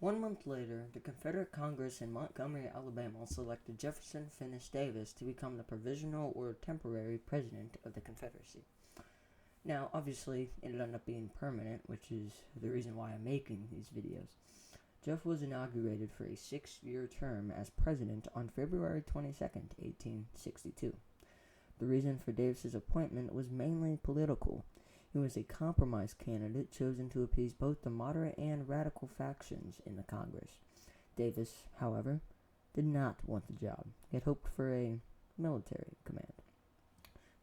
1 month later, the Confederate Congress in Montgomery, Alabama selected Jefferson Davis to become the provisional or temporary president of the Confederacy. Now, obviously, it ended up being permanent, which is the reason why I'm making these videos. Jeff was inaugurated for a 6-year term as president on February 22nd, 1862. The reason for Davis's appointment was mainly political. He was a compromise candidate chosen to appease both the moderate and radical factions in the Congress. Davis, however, did not want the job. He had hoped for a military command.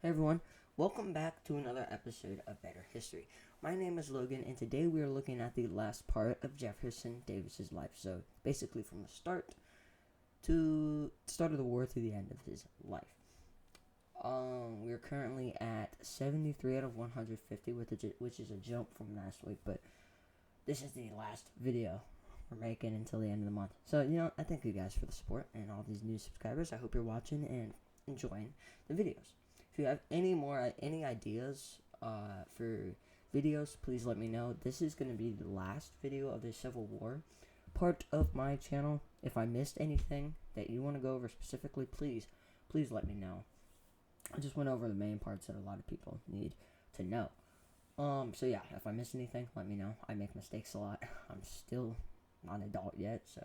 Hey everyone, welcome back to another episode of Better History. My name is Logan, and today we are looking at the last part of Jefferson Davis's life. So basically, from the start of the war to the end of his life. We are currently at 73 out of 150, which is a jump from last week, but this is the last video we're making until the end of the month. So, I thank you guys for the support and all these new subscribers. I hope you're watching and enjoying the videos. If you have any ideas for videos, please let me know. This is going to be the last video of the Civil War part of my channel. If I missed anything that you want to go over specifically, please let me know. I just went over the main parts that a lot of people need to know. So yeah, if I missed anything, let me know. I make mistakes a lot. I'm still not an adult yet, so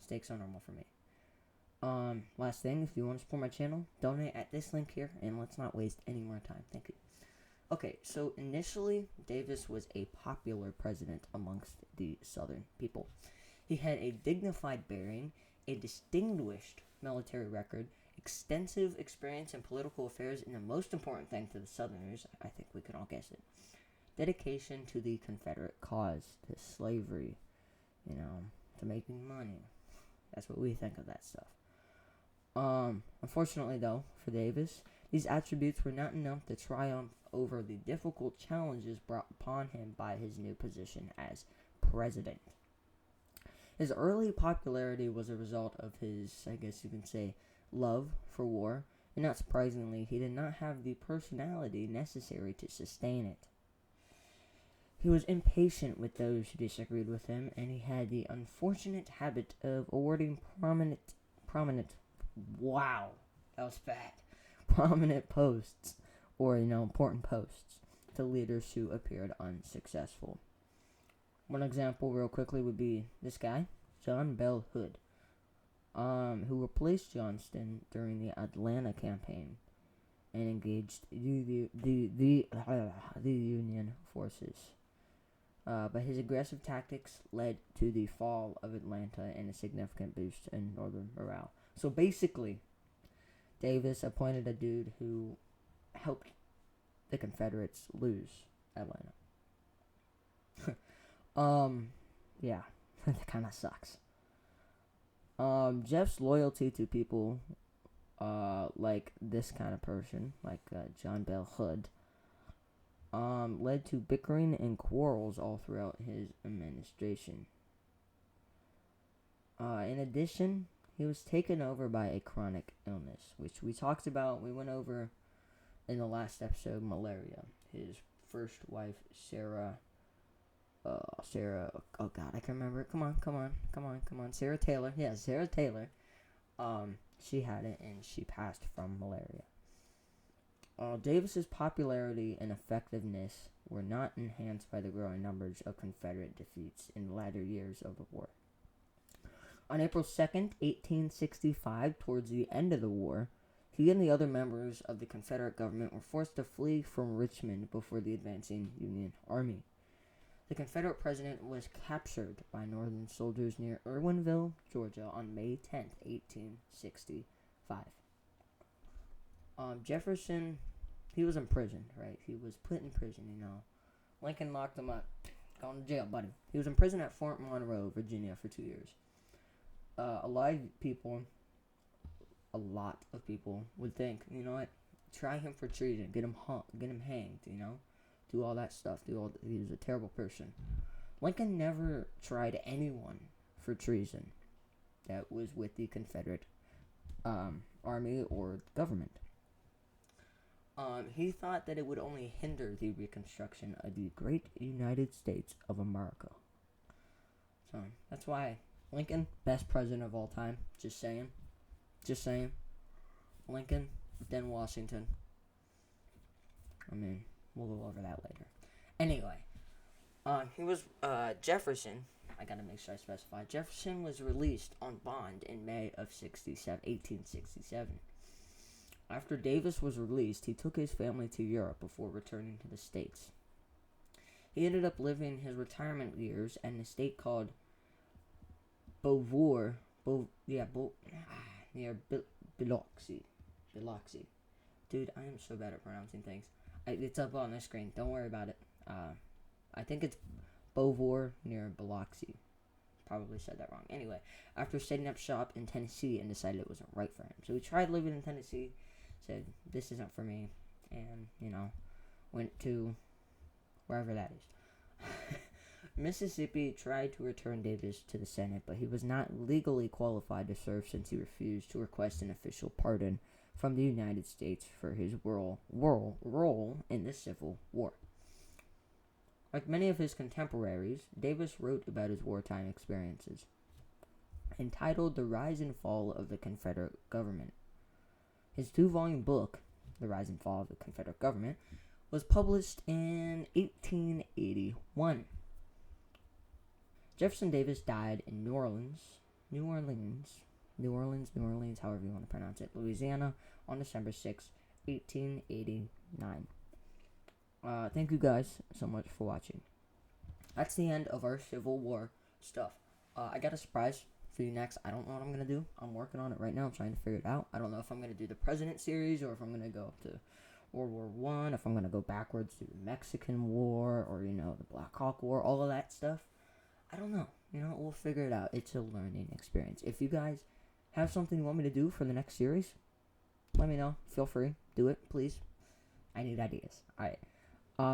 mistakes are normal for me. Last thing, if you want to support my channel, donate at this link here, and let's not waste any more time. Thank you. Okay, so initially, Davis was a popular president amongst the Southern people. He had a dignified bearing, a distinguished military record, extensive experience in political affairs, and the most important thing to the Southerners, I think we can all guess it, dedication to the Confederate cause, to slavery, to making money. That's what we think of that stuff. Unfortunately, though, for Davis, these attributes were not enough to triumph over the difficult challenges brought upon him by his new position as president. His early popularity was a result of his, I guess you can say, love for war, and not surprisingly, he did not have the personality necessary to sustain it. He was impatient with those who disagreed with him, and he had the unfortunate habit of awarding prominent posts, or important posts, to leaders who appeared unsuccessful. One example real quickly would be this guy, John Bell Hood, who replaced Johnston during the Atlanta campaign and engaged the Union forces. But his aggressive tactics led to the fall of Atlanta and a significant boost in Northern morale. So basically, Davis appointed a dude who helped the Confederates lose Atlanta. Yeah, that kind of sucks. Jeff's loyalty to people, like this kind of person, like John Bell Hood, led to bickering and quarrels all throughout his administration. In addition, he was taken over by a chronic illness, which we went over in the last episode, malaria. His first wife, Sarah, oh god, I can remember it. Come on. Sarah Taylor. Yeah, Sarah Taylor. She had it and she passed from malaria. Davis's popularity and effectiveness were not enhanced by the growing numbers of Confederate defeats in the latter years of the war. On April 2nd, 1865, towards the end of the war, he and the other members of the Confederate government were forced to flee from Richmond before the advancing Union Army. The Confederate president was captured by Northern soldiers near Irwinville, Georgia on May 10th, 1865. Jefferson, he was in prison, right? He was put in prison, Lincoln locked him up. Going to jail, buddy. He was in prison at Fort Monroe, Virginia for 2 years. A lot of people would think, try him for treason, get him hanged, do all that stuff. He was a terrible person. Lincoln never tried anyone for treason that was with the Confederate army or government. He thought that it would only hinder the reconstruction of the great United States of America. So that's why Lincoln, best president of all time. Just saying. Just saying. Lincoln, then Washington. I mean, we'll go over that later. Anyway, he was Jefferson. I gotta make sure I specify. Jefferson was released on bond in May of 1867. After Davis was released, he took his family to Europe before returning to the States. He ended up living his retirement years in a state called Beauvoir, near Biloxi. Dude, I am so bad at pronouncing things. It's up on the screen. Don't worry about it. I think it's Beauvoir near Biloxi. Probably said that wrong. Anyway, after setting up shop in Tennessee and decided it wasn't right for him. So he tried living in Tennessee, said, this isn't for me, and, went to wherever that is. Mississippi tried to return Davis to the Senate, but he was not legally qualified to serve since he refused to request an official pardon from the United States for his role in the Civil War. Like many of his contemporaries, Davis wrote about his wartime experiences. Entitled The Rise and Fall of the Confederate Government, his 2-volume book, The Rise and Fall of the Confederate Government, was published in 1881. Jefferson Davis died in New Orleans, however you want to pronounce it, Louisiana, on December 6, 1889. Thank you guys so much for watching. That's the end of our Civil War stuff. I got a surprise for you next. I don't know what I'm going to do. I'm working on it right now. I'm trying to figure it out. I don't know if I'm going to do the President series or if I'm going to go up to World War I, if I'm going to go backwards to the Mexican War or, the Black Hawk War, all of that stuff. I don't know. We'll figure it out. It's a learning experience. If you guys have something you want me to do for the next series, let me know. Feel free. Do it, please. I need ideas. Alright.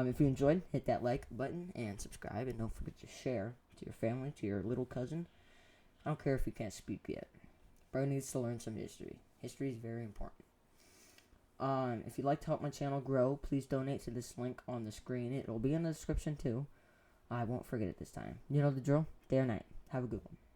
If you enjoyed, hit that like button and subscribe. And don't forget to share to your family, to your little cousin. I don't care if you can't speak yet. Bro needs to learn some history. History is very important. If you'd like to help my channel grow, please donate to this link on the screen. It'll be in the description too. I won't forget it this time. You know the drill. Day or night. Have a good one.